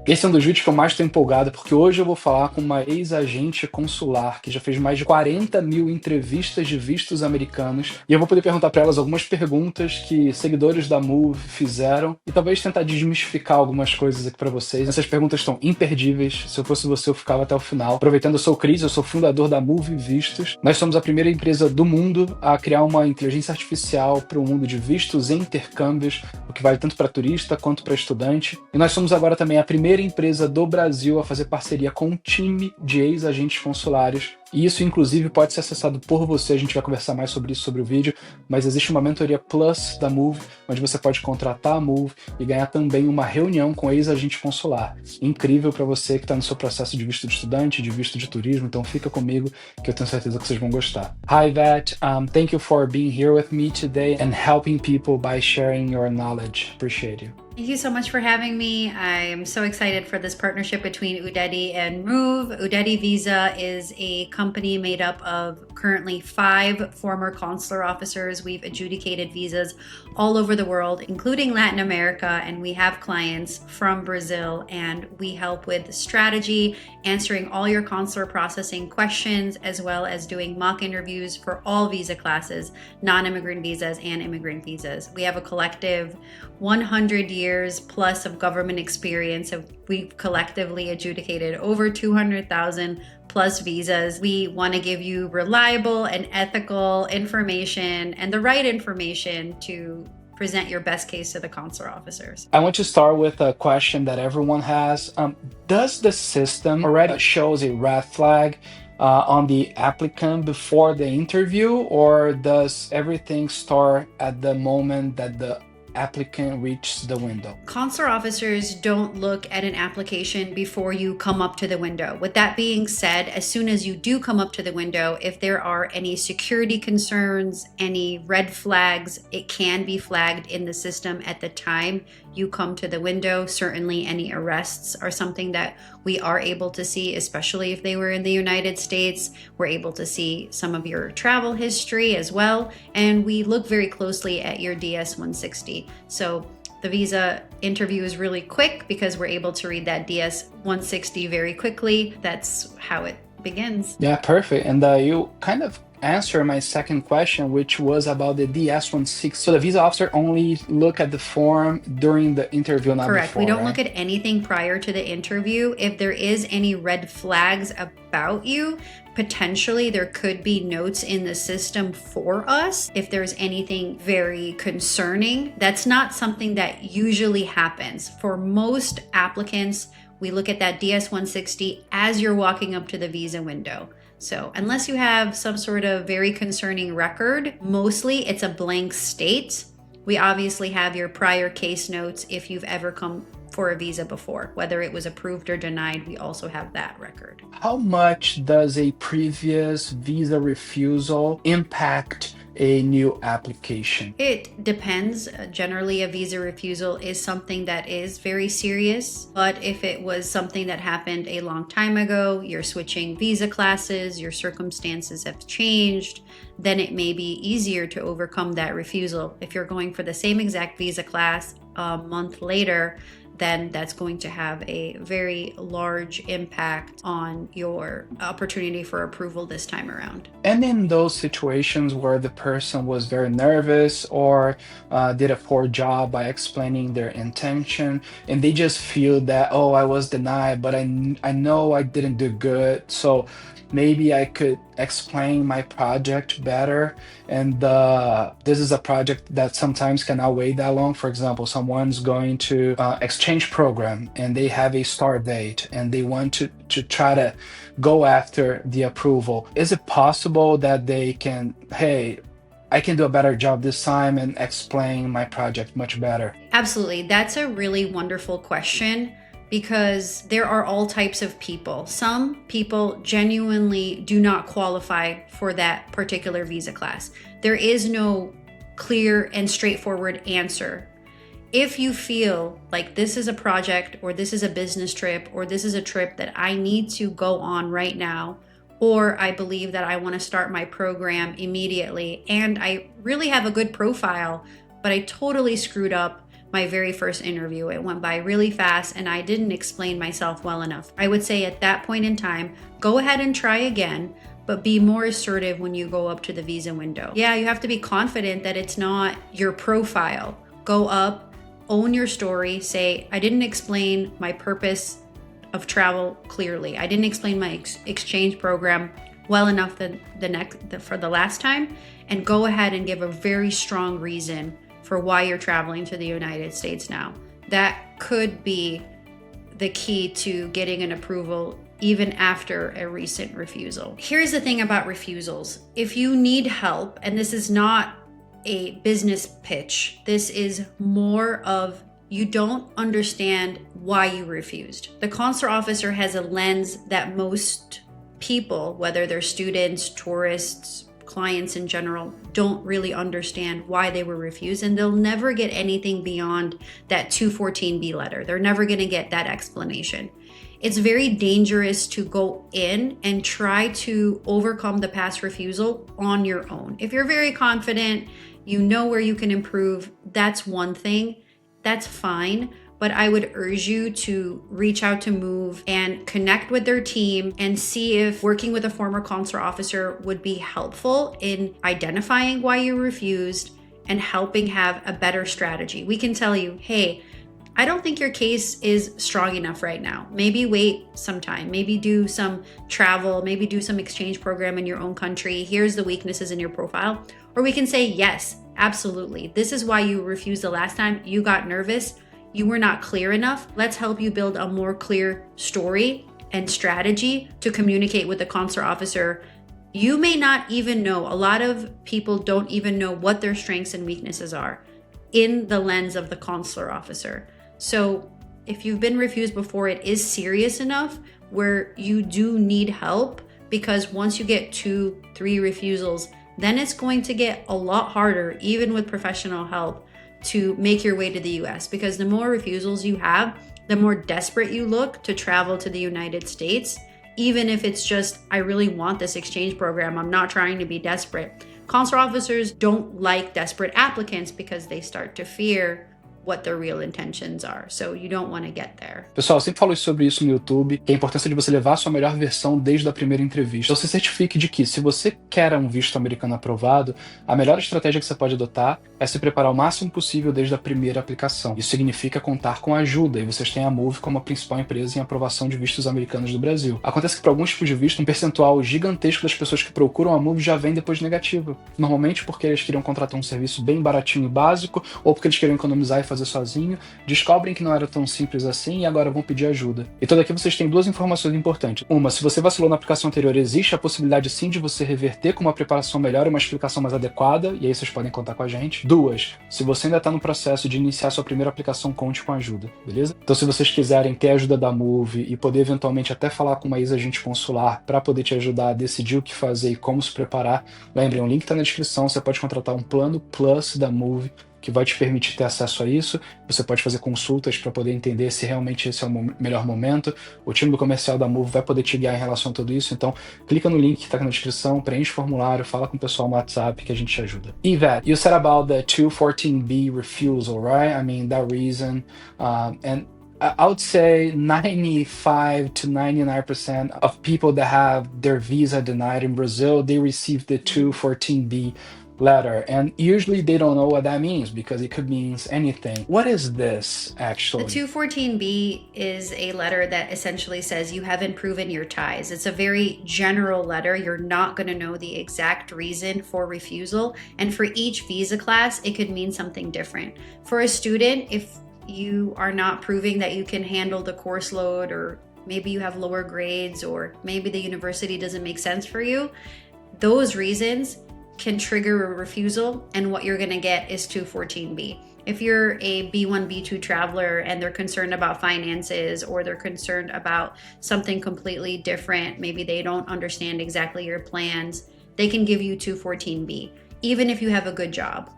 Esse é um dos vídeos que eu mais estou empolgado, porque hoje eu vou falar com uma ex-agente consular que já fez mais de 40 mil entrevistas de vistos americanos, e eu vou poder perguntar para elas algumas perguntas que seguidores da Moove fizeram e talvez tentar desmistificar algumas coisas aqui para vocês. Essas perguntas estão imperdíveis. Se eu fosse você, eu ficava até o final. Aproveitando, eu sou o Cris, eu sou fundador da Moove Vistos. Nós somos a primeira empresa do mundo a criar uma inteligência artificial para o mundo de vistos e intercâmbios, o que vale tanto para turista quanto para estudante. E nós somos agora também a primeira empresa do Brasil a fazer parceria com um time de ex-agentes consulares. E isso, inclusive, pode ser acessado por você. A gente vai conversar mais sobre isso sobre o vídeo, mas existe uma mentoria Plus da Moove, onde você pode contratar a Moove e ganhar também uma reunião com ex-agente consular. Incrível para você que está no seu processo de visto de estudante, de visto de turismo, então fica comigo que eu tenho certeza que vocês vão gostar. Hi, Yvette. Thank you for being here with me today and helping people by sharing your knowledge. Appreciate you. Thank you so much for having me. I'm so excited for this partnership between Udeti and Moove. Udeti Visa is a company made up of currently 5 former consular officers. We've adjudicated visas all over the world, including Latin America, and we have clients from Brazil, and we help with strategy, answering all your consular processing questions, as well as doing mock interviews for all visa classes, non-immigrant visas and immigrant visas. We have a collective 100 years plus of government experience. We've collectively adjudicated over 200,000 plus visas. We want to give you reliable and ethical information and the right information to present your best case to the consular officers. I want to start with a question that everyone has. Does the system already shows a red flag on the applicant before the interview, or does everything start at the moment that the applicant reaches the window? Consular officers don't look at an application before you come up to the window. With that being said, as soon as you do come up to the window, if there are any security concerns, any red flags, it can be flagged in the system at the time you come to the window. Certainly any arrests are something that we are able to see, especially if they were in the United States. We're able to see some of your travel history as well. And we look very closely at your DS-160. So the visa interview is really quick because we're able to read that DS-160 very quickly. That's how it begins. Yeah, perfect. And you kind of answer my second question, which was about the DS-160. So the visa officer only look at the form during the interview, not Correct. before, We don't right? look at anything prior to the interview. If there is any red flags about you, potentially there could be notes in the system for us if there's anything very concerning. That's not something that usually happens. For most applicants, we look at that DS-160 as you're walking up to the visa window. So unless you have some sort of very concerning record, mostly it's a blank state. We obviously have your prior case notes if you've ever come for a visa before, whether it was approved or denied, we also have that record. How much does a previous visa refusal impact a new application? It depends. Generally, a visa refusal is something that is very serious. But if it was something that happened a long time ago, you're switching visa classes, your circumstances have changed, then it may be easier to overcome that refusal. If you're going for the same exact visa class a month later, then that's going to have a very large impact on your opportunity for approval this time around. And in those situations where the person was very nervous or did a poor job by explaining their intention, and they just feel that, oh, I was denied, but I know I didn't do good, so maybe I could explain my project better. And this is a project that sometimes cannot wait that long. For example, someone's going to exchange program and they have a start date and they want to try to go after the approval. Is it possible that they can, hey, I can do a better job this time and explain my project much better? Absolutely. That's a really wonderful question, because there are all types of people. Some people genuinely do not qualify for that particular visa class. There is no clear and straightforward answer. If you feel like this is a project, or this is a business trip, or this is a trip that I need to go on right now, or I believe that I want to start my program immediately, and I really have a good profile, but I totally screwed up my very first interview. It went by really fast and I didn't explain myself well enough. I would say at that point in time, go ahead and try again, but be more assertive when you go up to the visa window. Yeah, you have to be confident that it's not your profile. Go up, own your story, say, I didn't explain my purpose of travel clearly. I didn't explain my exchange program well enough for the last time, and go ahead and give a very strong reason for why you're traveling to the United States now. That could be the key to getting an approval even after a recent refusal. Here's the thing about refusals. If you need help, and this is not a business pitch, this is more of you don't understand why you refused. The consular officer has a lens that most people, whether they're students, tourists, clients in general, don't really understand why they were refused, and they'll never get anything beyond that 214B letter. They're never going to get that explanation. It's very dangerous to go in and try to overcome the past refusal on your own. If you're very confident, you know where you can improve, that's one thing, that's fine. But I would urge you to reach out to Moove and connect with their team and see if working with a former consular officer would be helpful in identifying why you refused and helping have a better strategy. We can tell you, hey, I don't think your case is strong enough right now. Maybe wait some time, maybe do some travel, maybe do some exchange program in your own country. Here's the weaknesses in your profile. Or we can say, yes, absolutely. This is why you refused the last time. You got nervous. You were not clear enough. Let's help you build a more clear story and strategy to communicate with the consular officer. You may not even know, a lot of people don't even know what their strengths and weaknesses are in the lens of the consular officer. So if you've been refused before, it is serious enough where you do need help, because once you get 2-3 refusals, then it's going to get a lot harder, even with professional help, to make your way to the US, because the more refusals you have, the more desperate you look to travel to the United States, even if it's just, I really want this exchange program, I'm not trying to be desperate. Consular officers don't like desperate applicants because they start to fear what their real intentions are. So you don't want to get there. Pessoal, eu sempre falo sobre isso no YouTube, que é a importância de você levar a sua melhor versão desde a primeira entrevista. Então se certifique de que, se você quer um visto americano aprovado, a melhor estratégia que você pode adotar é se preparar o máximo possível desde a primeira aplicação. Isso significa contar com ajuda, e vocês têm a Moove como a principal empresa em aprovação de vistos americanos do Brasil. Acontece que para alguns tipos de visto, um percentual gigantesco das pessoas que procuram a Moove já vem depois de negativa. Normalmente porque eles queriam contratar um serviço bem baratinho e básico, ou porque eles queriam economizar e fazer sozinho, descobrem que não era tão simples assim e agora vão pedir ajuda. Então daqui vocês têm duas informações importantes. Uma, se você vacilou na aplicação anterior, existe a possibilidade sim de você reverter com uma preparação melhor e uma explicação mais adequada, e aí vocês podem contar com a gente. Duas, se você ainda está no processo de iniciar sua primeira aplicação, conte com ajuda, beleza? Então se vocês quiserem ter a ajuda da Moove e poder eventualmente até falar com uma ex-agente consular para poder te ajudar a decidir o que fazer e como se preparar, lembrem, o link está na descrição, você pode contratar um plano Plus da Moove, que vai te permitir ter acesso a isso. Você pode fazer consultas para poder entender se realmente esse é o melhor momento. O time do comercial da Moove vai poder te guiar em relação a tudo isso. Então, clica no link que está aqui na descrição, preenche o formulário, fala com o pessoal no WhatsApp que a gente te ajuda. Yvette, you said about the 214B refusal, right? I mean, that reason. And I would say 95 to 99% of people that have their visa denied in Brazil, they receive the 214B letter, and usually they don't know what that means because it could mean anything. What is this actually? The 214B is a letter that essentially says you haven't proven your ties. It's a very general letter. You're not going to know the exact reason for refusal, and for each visa class it could mean something different. For a student, if you are not proving that you can handle the course load, or maybe you have lower grades, or maybe the university doesn't make sense for you, those reasons can trigger a refusal, and what you're going to get is 214B. If you're a B1, B2 traveler and they're concerned about finances, or they're concerned about something completely different, maybe they don't understand exactly your plans, they can give you 214B, even if you have a good job.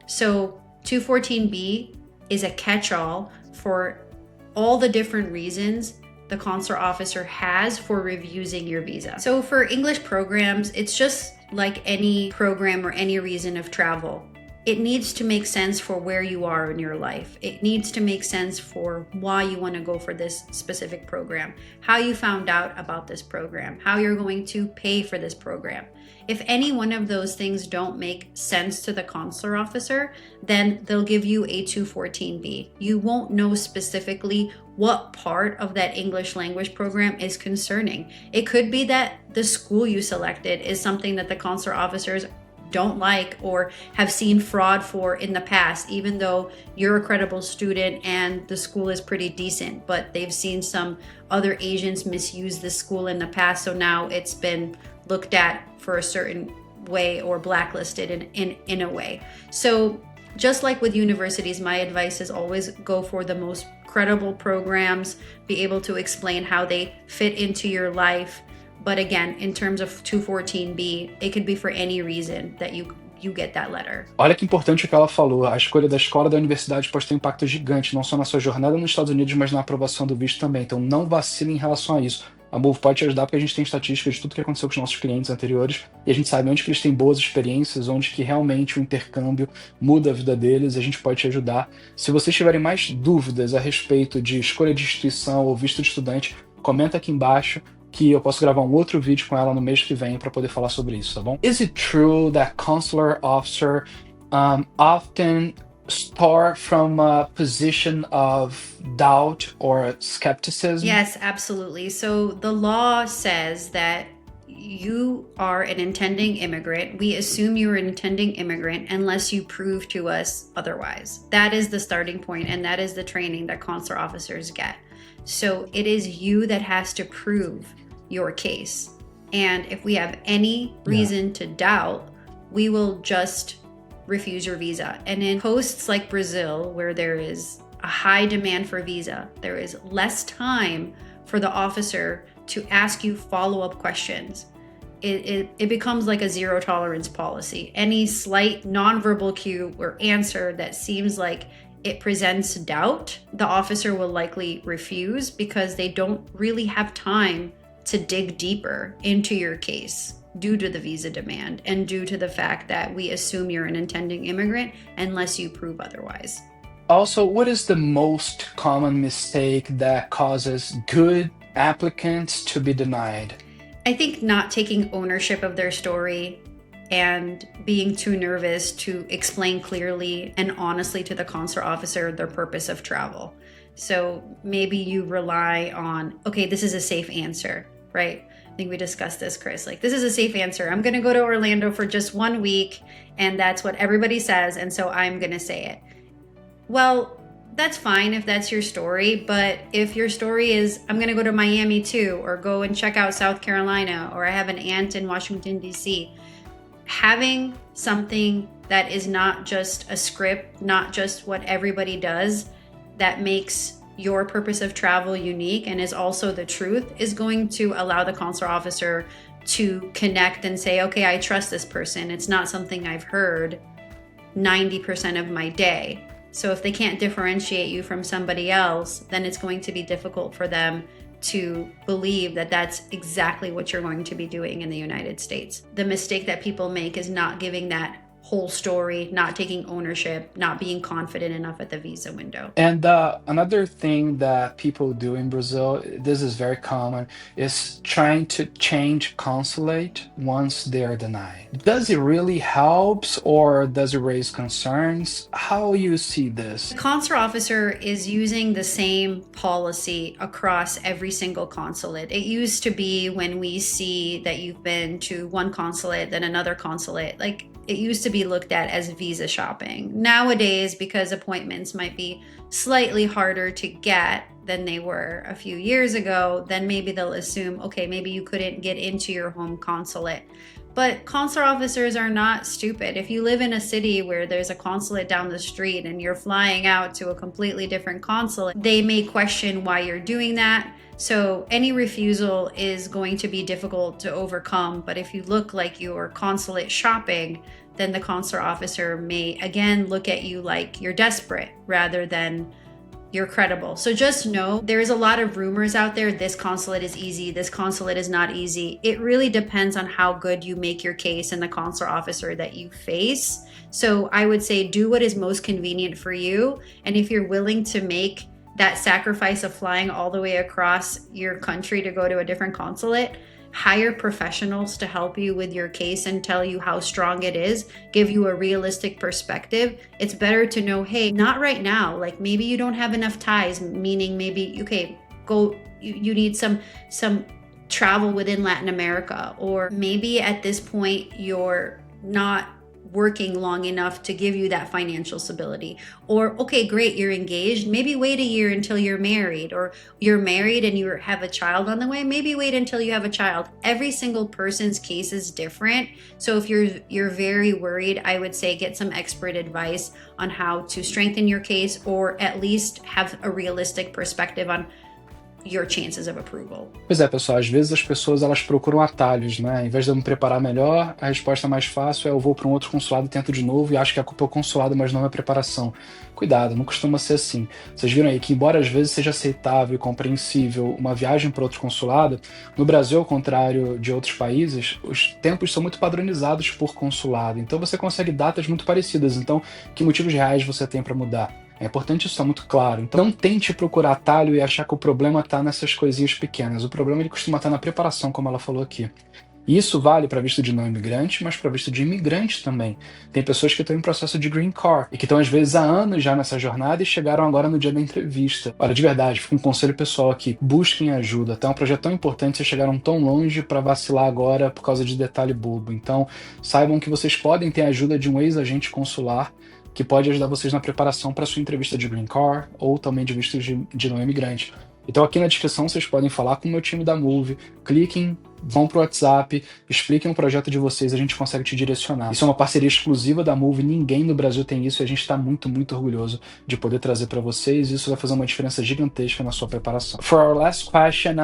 So 214B is a catch-all for all the different reasons the consular officer has for refusing your visa. So for English programs, it's just like any program or any reason of travel. it needs to make sense for where you are in your life. It needs to make sense for why you want to go for this specific program, how you found out about this program, how you're going to pay for this program. If any one of those things don't make sense to the consular officer, then they'll give you a 214B. You won't know specifically what part of that English language program is concerning. It could be that the school you selected is something that the consular officers don't like or have seen fraud for in the past, even though you're a credible student and the school is pretty decent, but they've seen some other agents misuse the school in the past, so now it's been looked at for a certain way or blacklisted in a way. So just like with universities, my advice is always go for the most credible programs, be able to explain how they fit into your life. But again, in terms of 214B, it could be for any reason that you get that letter. Olha que importante o que ela falou. A escolha da escola da universidade pode ter um impacto gigante, não só na sua jornada nos Estados Unidos, mas na aprovação do visto também. Então não vacile em relação a isso. A Moove pode te ajudar porque a gente tem estatísticas de tudo que aconteceu com os nossos clientes anteriores e a gente sabe onde que eles têm boas experiências, onde que realmente o intercâmbio muda a vida deles e a gente pode te ajudar. Se vocês tiverem mais dúvidas a respeito de escolha de instituição ou visto de estudante, comenta aqui embaixo que eu posso gravar um outro vídeo com ela no mês que vem para poder falar sobre isso, tá bom? Is it true that consular officer often start from a position of doubt or skepticism? Yes, absolutely. So the law says that you are an intending immigrant. We assume you're an intending immigrant unless you prove to us otherwise. That is the starting point, and that is the training that consular officers get. So it is you that has to prove your case. And if we have any reason to doubt, we will just refuse your visa. And in posts like Brazil, where there is a high demand for visa, there is less time for the officer to ask you follow-up questions. It becomes like a zero tolerance policy. Any slight nonverbal cue or answer that seems like it presents doubt, the officer will likely refuse because they don't really have time to dig deeper into your case due to the visa demand and due to the fact that we assume you're an intending immigrant unless you prove otherwise. Also, what is the most common mistake that causes good applicants to be denied? I think not taking ownership of their story and being too nervous to explain clearly and honestly to the consular officer their purpose of travel. So maybe you rely on, okay, this is a safe answer, right? I think we discussed this, Chris. Like, this is a safe answer. I'm going to go to Orlando for just 1 week, and that's what everybody says, and so I'm going to say it. Well, that's fine if that's your story, but if your story is, I'm going to go to Miami too, or go and check out South Carolina, or I have an aunt in Washington, D.C., having something that is not just a script, not just what everybody does, that makes your purpose of travel unique and is also the truth, is going to allow the consular officer to connect and say, okay, I trust this person. It's not something I've heard 90% of my day. So if they can't differentiate you from somebody else, then it's going to be difficult for them to believe that that's exactly what you're going to be doing in the United States. The mistake that people make is not giving that whole story, not taking ownership, not being confident enough at the visa window. And another thing that people do in Brazil, this is very common, is trying to change consulate once they are denied. Does it really help or does it raise concerns? How you see this? The consular officer is using the same policy across every single consulate. It used to be when we see that you've been to one consulate, then another consulate, like it used to be looked at as visa shopping. Nowadays, because appointments might be slightly harder to get than they were a few years ago, then maybe they'll assume, okay, maybe you couldn't get into your home consulate. But consular officers are not stupid. If you live in a city where there's a consulate down the street and you're flying out to a completely different consulate, they may question why you're doing that. So any refusal is going to be difficult to overcome. But if you look like you're consulate shopping, then the consular officer may again look at you like you're desperate rather than you're credible. So just know there's a lot of rumors out there. This consulate is easy. This consulate is not easy. It really depends on how good you make your case and the consular officer that you face. So I would say do what is most convenient for you. And if you're willing to make that sacrifice of flying all the way across your country to go to a different consulate, hire professionals to help you with your case and tell you how strong it is, give you a realistic perspective. It's better to know, hey, not right now. Like maybe you don't have enough ties, meaning maybe, okay, you need some travel within Latin America, or maybe at this point you're not working long enough to give you that financial stability. Or, okay, great, you're engaged. Maybe wait a year until you're married, or you're married and you have a child on the way. Maybe wait until you have a child. Every single person's case is different. So if you're very worried, I would say get some expert advice on how to strengthen your case, or at least have a realistic perspective on your chances of approval. Pois é, pessoal, às vezes as pessoas elas procuram atalhos, né? Em vez de eu me preparar melhor, a resposta mais fácil é eu vou para um outro consulado e tento de novo e acho que a culpa é o consulado, mas não é a preparação. Cuidado, não costuma ser assim. Vocês viram aí que, embora às vezes seja aceitável e compreensível uma viagem para outro consulado, no Brasil, ao contrário de outros países, os tempos são muito padronizados por consulado. Então você consegue datas muito parecidas. Então, que motivos reais você tem para mudar? É importante isso estar muito claro. Então não tente procurar atalho e achar que o problema está nessas coisinhas pequenas. O problema ele costuma estar na preparação, como ela falou aqui. E isso vale para visto de não imigrante, mas para visto de imigrante também. Tem pessoas que estão em processo de green card e que estão às vezes há anos já nessa jornada e chegaram agora no dia da entrevista. Olha, de verdade, fica um conselho pessoal aqui. Busquem ajuda. Tá um projeto tão importante, vocês chegaram tão longe para vacilar agora por causa de detalhe bobo. Então saibam que vocês podem ter a ajuda de um ex-agente consular que pode ajudar vocês na preparação para sua entrevista de green card ou também de visto de não imigrante. Então aqui na descrição vocês podem falar com o meu time da Moove, cliquem, vão pro WhatsApp, expliquem o projeto de vocês, a gente consegue te direcionar. Isso é uma parceria exclusiva da Moove, ninguém no Brasil tem isso e a gente está muito, muito orgulhoso de poder trazer para vocês. Isso vai fazer uma diferença gigantesca na sua preparação. For our last question,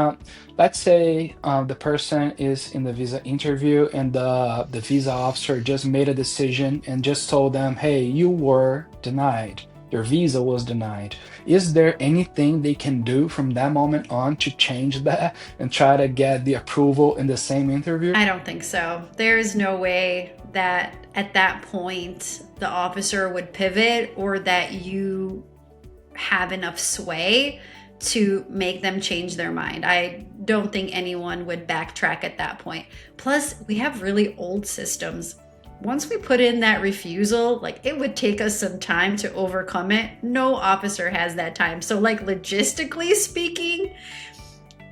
let's say the person is in the visa interview and the visa officer just made a decision and just told them, hey, you were denied. Your visa was denied. Is there anything they can do from that moment on to change that and try to get the approval in the same interview? I don't think so. There's no way that at that point the officer would pivot or that you have enough sway to make them change their mind. I don't think anyone would backtrack at that point. Plus, we have really old systems. Once we put in that refusal, like it would take us some time to overcome it. No officer has that time. So like logistically speaking,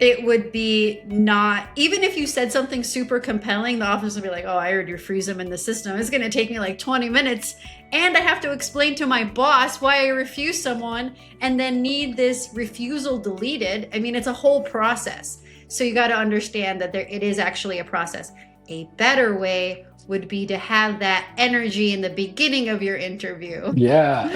it would be not, even if you said something super compelling, the officer would be like, oh, I already freeze them in the system. It's gonna take me like 20 minutes and I have to explain to my boss why I refuse someone and then need this refusal deleted. I mean, it's a whole process. So you gotta understand that it is actually a process. A better way would be to have that energy in the beginning of your interview. Yeah,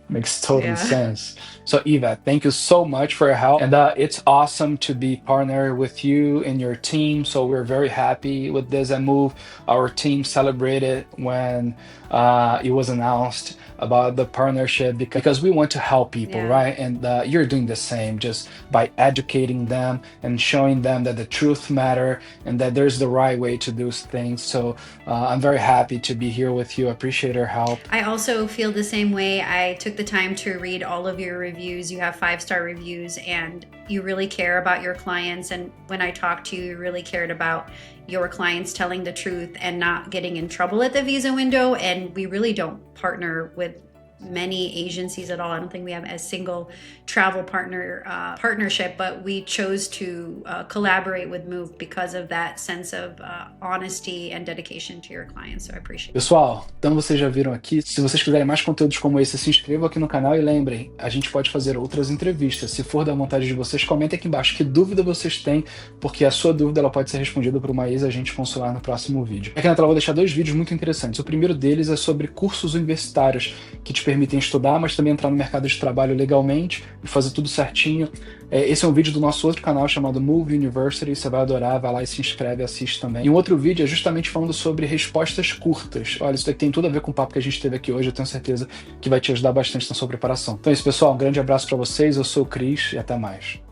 makes total sense. So Yvette, thank you so much for your help. And it's awesome to be partnered with you and your team. So we're very happy with this at Moove. Our team celebrated when it was announced about the partnership because we want to help people, right? And you're doing the same, just by educating them and showing them that the truth matter and that there's the right way to do things. So I'm very happy to be here with you. I appreciate your help. I also feel the same way. I took the time to read all of your reviews. You have 5-star reviews and you really care about your clients. And when I talked to you, you really cared about your clients telling the truth and not getting in trouble at the visa window. And we really don't partner with many agencies at all. I don't think we have a single travel partnership, but we chose to collaborate with Moove because of that sense of honesty and dedication to your clients. So I appreciate it. Pessoal, então vocês já viram aqui. Se vocês quiserem mais conteúdos como esse, se inscrevam aqui no canal e lembrem, a gente pode fazer outras entrevistas. Se for da vontade de vocês, comentem aqui embaixo que dúvida vocês têm, porque a sua dúvida ela pode ser respondida por uma ex-agente consular no próximo vídeo. Aqui na tela eu vou deixar 2 vídeos muito interessantes. O primeiro deles é sobre cursos universitários que te permitem estudar, mas também entrar no mercado de trabalho legalmente e fazer tudo certinho. Esse é um vídeo do nosso outro canal chamado Moove University, você vai adorar, vai lá e se inscreve e assiste também. E um outro vídeo é justamente falando sobre respostas curtas. Olha, isso daqui tem tudo a ver com o papo que a gente teve aqui hoje, eu tenho certeza que vai te ajudar bastante na sua preparação. Então é isso, pessoal, um grande abraço para vocês, eu sou o Cris e até mais.